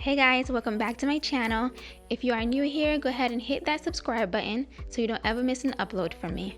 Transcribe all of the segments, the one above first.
Hey guys, welcome back to my channel. If you are new here, go ahead and hit that subscribe button so you don't ever miss an upload from me.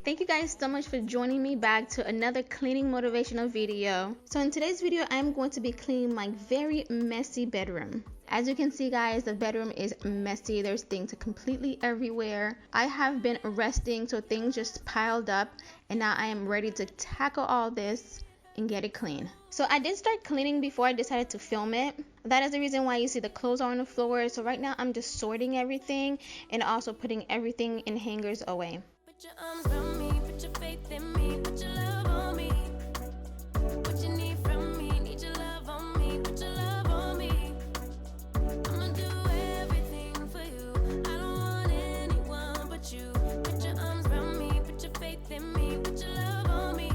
Thank you guys so much for joining me back to another cleaning motivational video. So in today's video, I'm going to be cleaning my very messy bedroom. As you can see guys, the bedroom is messy. There's things completely everywhere. I have been resting, so things just piled up, and now I am ready to tackle all this and get it clean. So I did start cleaning before I decided to film it. That is the reason why you see the clothes are on the floor. So right now I'm just sorting everything and also putting everything in hangers away. Put your arms around me, put your faith in me, put your love on me. What you need from me, need your love on me, put your love on me. I'ma do everything for you. I don't want anyone but you. Put your arms around me, put your faith in me, put your love on me.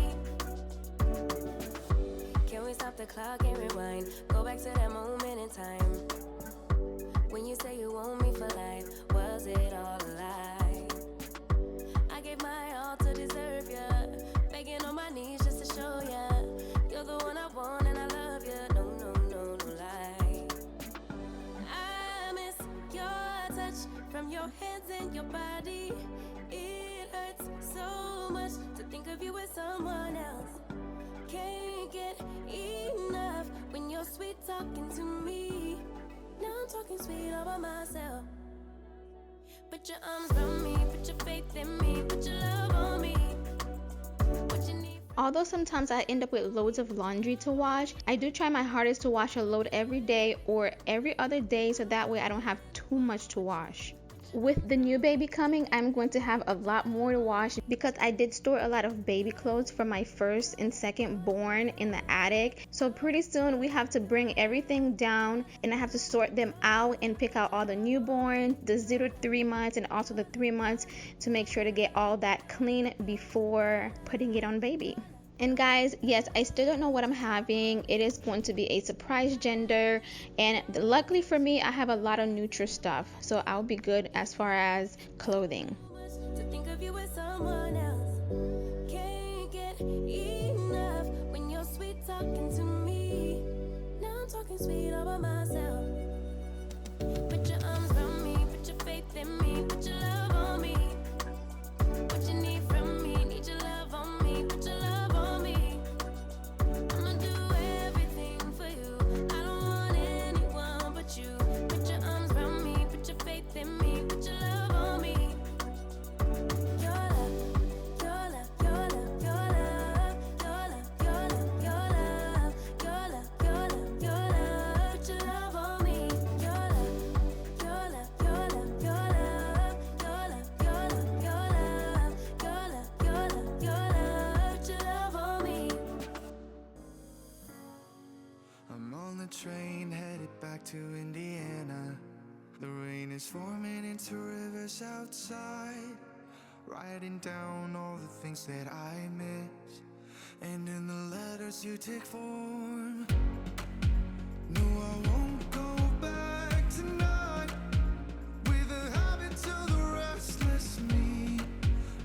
Can we stop the clock and rewind? Go back to that moment in time when you say you want me for life. Was it all a lie? I gave my all to deserve ya, begging on my knees just to show ya you're the one I want and I love ya. No, no, no, no lie. I miss your touch from your hands and your body. It hurts so much to think of you with someone else. Can't get enough when you're sweet talking to me. Now I'm talking sweet all by myself. Put your arms around me, put your faith in me, put your love on me. What you need. Although sometimes I end up with loads of laundry to wash, I do try my hardest to wash a load every day or every other day so that way I don't have too much to wash. With the new baby coming, I'm going to have a lot more to wash because I did store a lot of baby clothes from my first and second born in the attic. So pretty soon we have to bring everything down and I have to sort them out and pick out all the newborn, the 0 to 3 months, and also the 3 months to make sure to get all that clean before putting it on baby. And guys, yes, I still don't know what I'm having. It is going to be a surprise gender, and luckily for me, I have a lot of neutral stuff, so I'll be good as far as clothing. To think of you with someone else. Can't get enough when you're sweet talking to me. Now I'm talking sweet all by myself. Put your arms around me, put your faith in me, put your love on me. What you need from me, need your love on me, put your love on me. I'ma do everything for you. I don't want anyone but you. Put your arms around me, put your faith in me, put your love on me. Your love, your love, your love, your love, your love, your love, your love, your love, your love, your love. Put your love on me. Your love, your love, your love, your love, your love, your love, your love, your love, your love, your love. Put your love on me. I'm on the train headed back to Indiana. The rain is forming into rivers outside, writing down all the things that I miss, and in the letters you take form. No, I won't go back tonight with a habit to the restless me.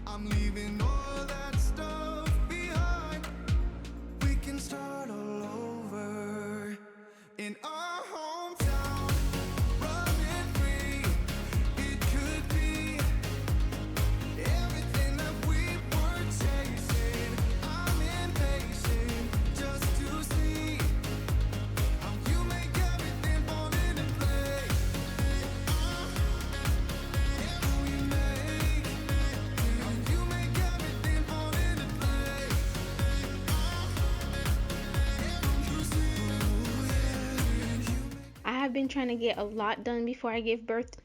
I'm leaving all that stuff behind. We can start all over in our hometown, running free. It could be everything that we were chasing. I'm impatient just to see how you make everything fall into place. How you make everything fall into place. I have been trying to get a lot done before I give birth.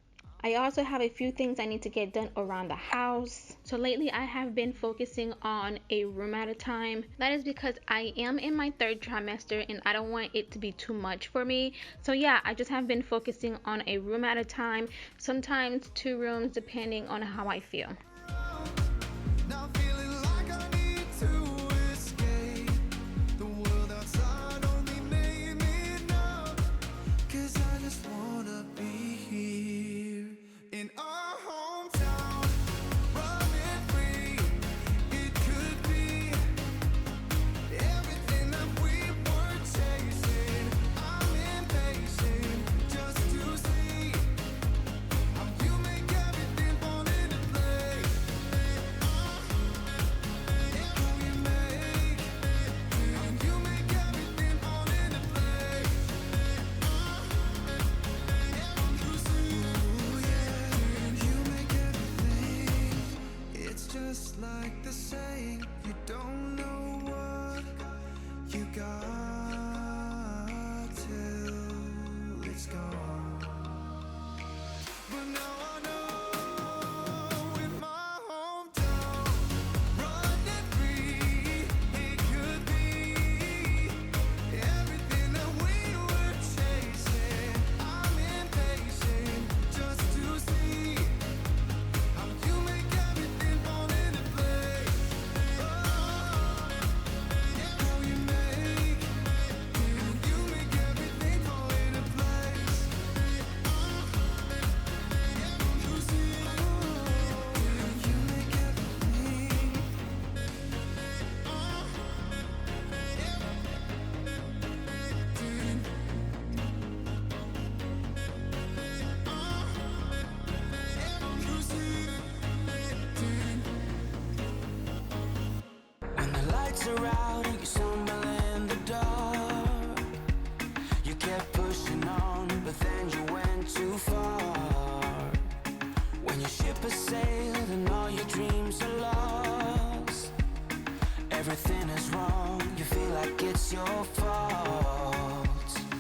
I also have a few things I need to get done around the house. So lately I have been focusing on a room at a time. That is because I am in my 3rd trimester and I don't want it to be too much for me. So yeah, I just have been focusing on a room at a time, sometimes 2 rooms depending on how I feel. Now feeling like I need to escape. The world outside only made me numb, 'cause I just wanna be here in our hometown, running free. It could be everything that we got till it's gone. But now I know in my hometown, running free, it could be everything that we were chasing. I'm impatient just to see how you make everything fall into place. How you make everything fall into place. You see, you make everything. When the lights are out and you stumble in the dark, you kept pushing on, but then you went too far. When your ship has sailed and all your dreams are lost, everything is wrong, you feel like it's your fault.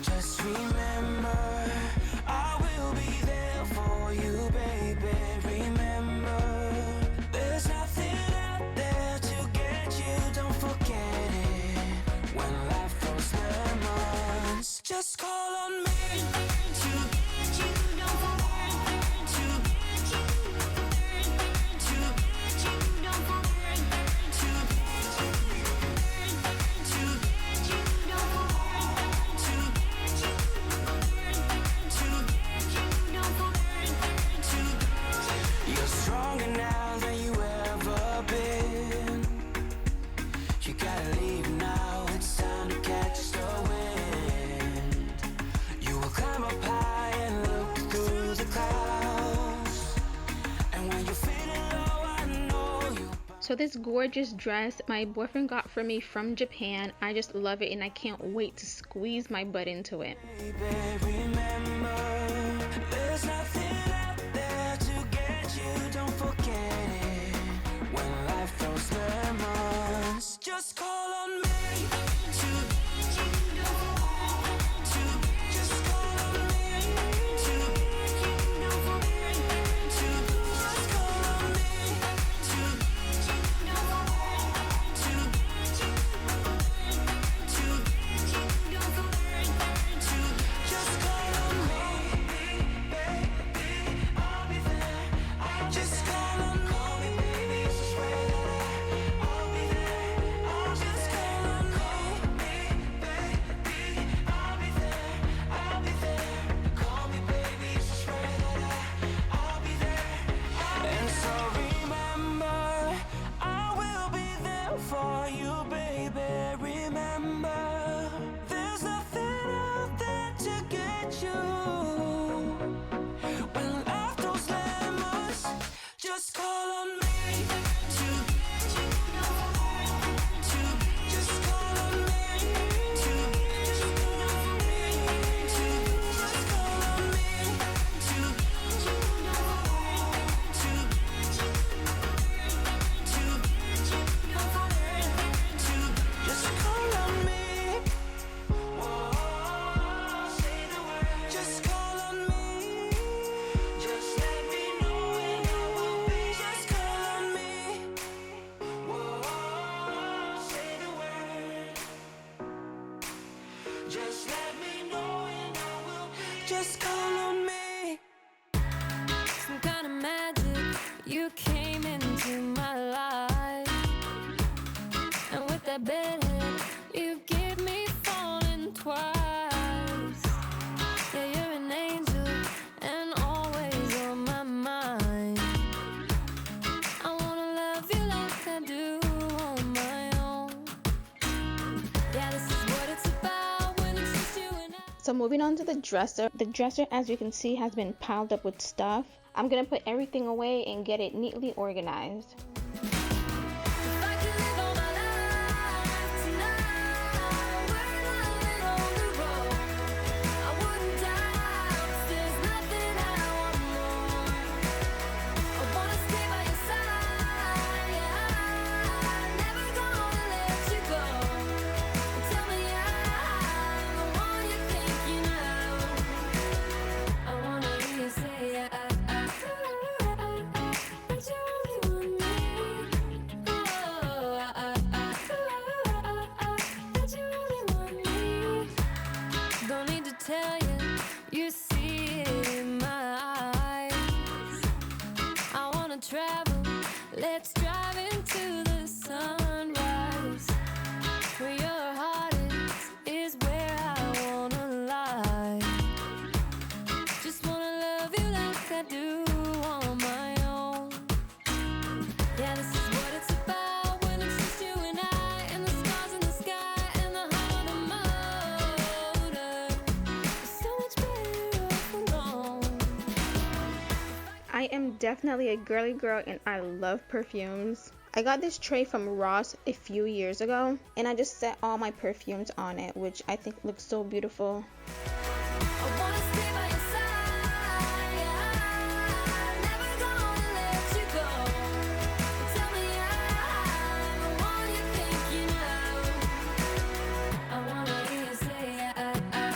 Just remember, I will be there for you, baby. Remember, there's nothing out there to get you, don't forget it. When life throws lemons, just call on me to get you, don't forget to get you, to get you, don't forget to get you, to get you, don't forget to get you, to get you, don't forget to get you. You're stronger now than you ever been. You gotta leave now, it's time to catch the wind. You will climb up high and look through the clouds. And when you're feeling low, I know you. So this gorgeous dress my boyfriend got for me from Japan. I just love it and I can't wait to squeeze my butt into it. Baby, remember, there's nothing out there to get you, don't forget it. When life throws lemons, just call on me to get you, don't forget to just call on me to get you, don't forget to just call on me to get you, don't forget to get you, to get you, don't forget to just call on me, baby, I'll be there. Just call on me, baby, swear that I'll be there. I'll just call on me, baby, I'll be there. I'll be there. Call me, baby, swear that I'll be there. And so remember, I will be there for you, baby. Remember, there's nothing out there to get you. When life throws lemons, just call on me to get you, don't forget to just call on me to just call on me to just call on me to get you, don't forget to get you, to get you, don't forget to just call on me. Whoa, say the word. Just call on me. Just let me know and I will be. Just call on me. Whoa, say the word. Just let me know and I will be. Just call on me. Some kind of magic, you came into my life. And with that bedhead, you give me falling twice. Yeah, you're an angel and always on my mind. I wanna love you like I do on my own. Yeah, this is what it's about when it's just you and I. So moving on to the dresser. The dresser, as you can see, has been piled up with stuff. I'm gonna put everything away and get it neatly organized. If I could live all my life tonight, we're living on the road. I wouldn't die, 'cause there's nothing I want more. I wanna stay by your side, yeah. I'm never gonna let you go. Tell me tell you, you see it in my eyes. I wanna travel, let's drive into the sunrise. Where your heart is where I wanna lie. Just wanna love you like I do on my own. Yeah, this is what it's about when it's just you and I, and the stars in the sky and the hum of the motor. It's so much better off alone. I am definitely a girly girl and I love perfumes. I got this tray from Ross a few years ago and I just set all my perfumes on it, which I think looks so beautiful. I wanna stay by your side. Never gonna let you go. Tell me I'm the one you're thinking of. I wanna hear you say that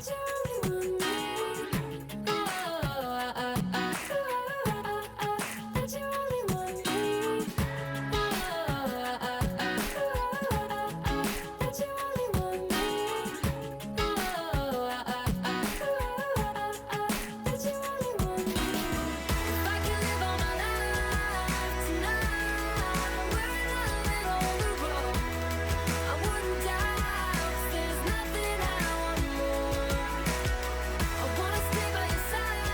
you only want me. That you only want me. That you only want me. That you only want me. If I can live all my life tonight, we're on the road. I wouldn't doubt there's nothing I want more. I wanna stay by your side.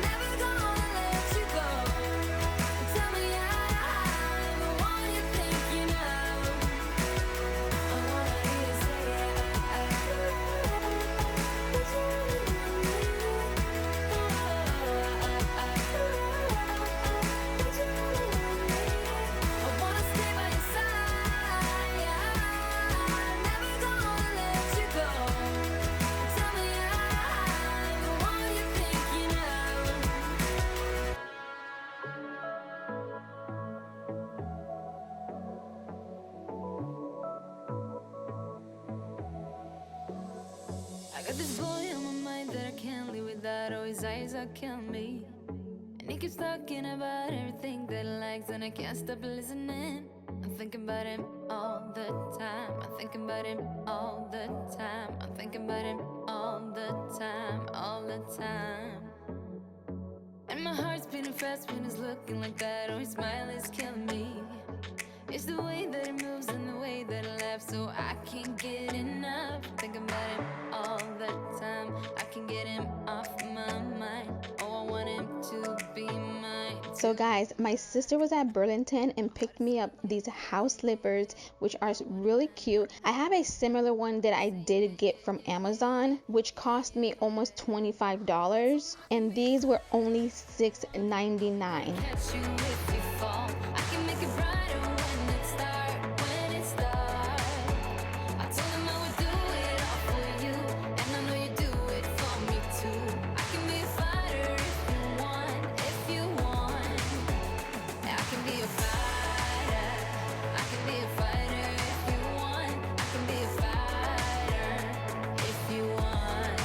Never gonna let you go. Tell me I'm the one you're thinking of. I wanna hear you say that you only want me. I wanna stay by your side. Never gonna let you go. Tell me I'm the one you're thinking of. I got this boy on my mind that I can't live without. Oh, his eyes are killing me. And he keeps talking about everything that he likes, and I can't stop listening. I'm thinking about him all the time. I'm thinking about him all the time. I'm thinking about him all the time, all the time. And my heart's beating fast when he's looking like that. Oh, his smile is killing me. It's the way that he moves and the way that he laughs, so I can't get enough. Thinking about him all the time. I can't get him off my mind. Oh, I want him to be mine. So guys, my sister was at Burlington and picked me up these house slippers, which are really cute. I have a similar one that I did get from Amazon, which cost me almost $25, and these were only $6.99. Catch you if you fall. I can make it brighter when it starts, when it starts. I told him I would do it all for you, and I know you do it for me too. I can be a fighter if you want, if you want. I can be a fighter. I can be a fighter if you want. I can be a fighter if you want.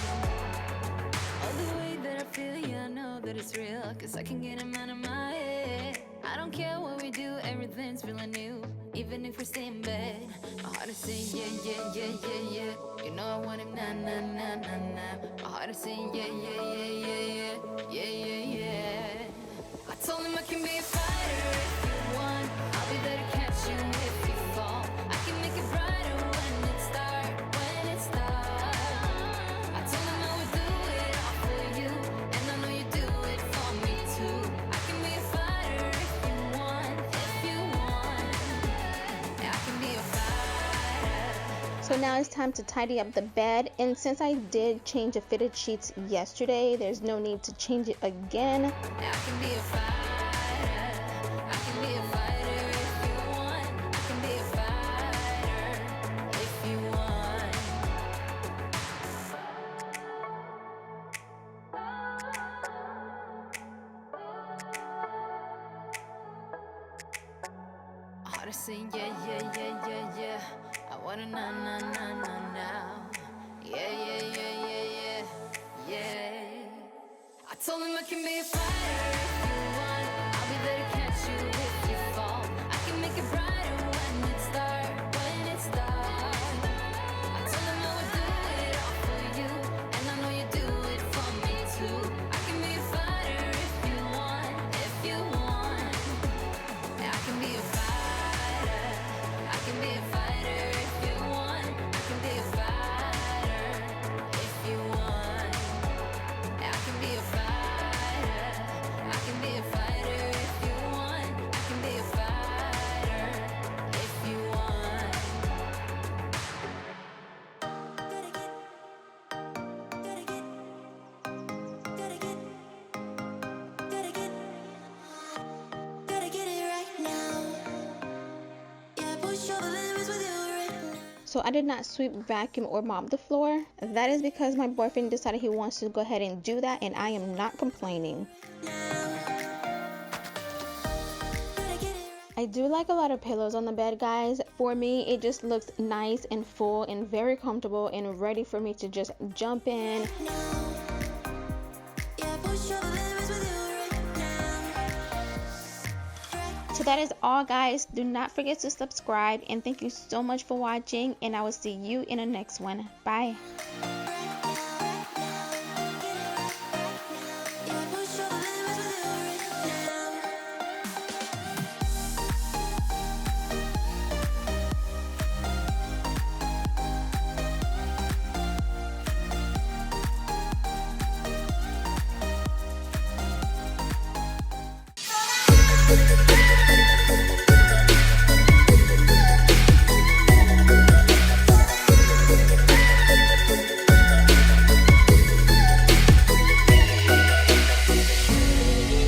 Oh, the way that I feel, yeah, I know that it's real, 'cause I can get him out of my head. I don't care what we do, everything's feeling new. Even if we stay in bed, my heart is saying yeah, yeah, yeah, yeah, yeah. You know I want him, nah, nah, nah, nah, nah. My heart is saying yeah, yeah, yeah, yeah, yeah, yeah, yeah, yeah. I told him I can be a fighter if you want. I'll be there to catch you if you fall. I can make it brighter when it starts, when it starts. I told him I would do it all for you, and I know you do it for me too. I can be a fighter if you want, if you want. I can be a fighter. So now it's time to tidy up the bed, and since I did change the fitted sheets yesterday, there's no need to change it again. I can be a fighter. I can be a fighter if you want. I can be a fighter if you want. I heart is saying yeah, yeah, yeah, yeah, yeah. I wanna na na na na now. Yeah, yeah, yeah, yeah, yeah, yeah. I told him I can be a fighter if you want. I'll be there to catch you if you fall. I can make it brighter when it starts, when it starts. I push over limits with you right So I did not sweep, vacuum, or mop the floor. That is because my boyfriend decided he wants to go ahead and do that, and I am not complaining. now. Gotta get it I do like a lot of pillows on the bed, guys. For me, it just looks nice and full and very comfortable and ready for me to just jump in. right now. Yeah, push over limits with you right now. So that is all, guys. Do not forget to subscribe, and thank you so much for watching, and I will see you in the next one. Bye. Yeah, push over limits with you right now.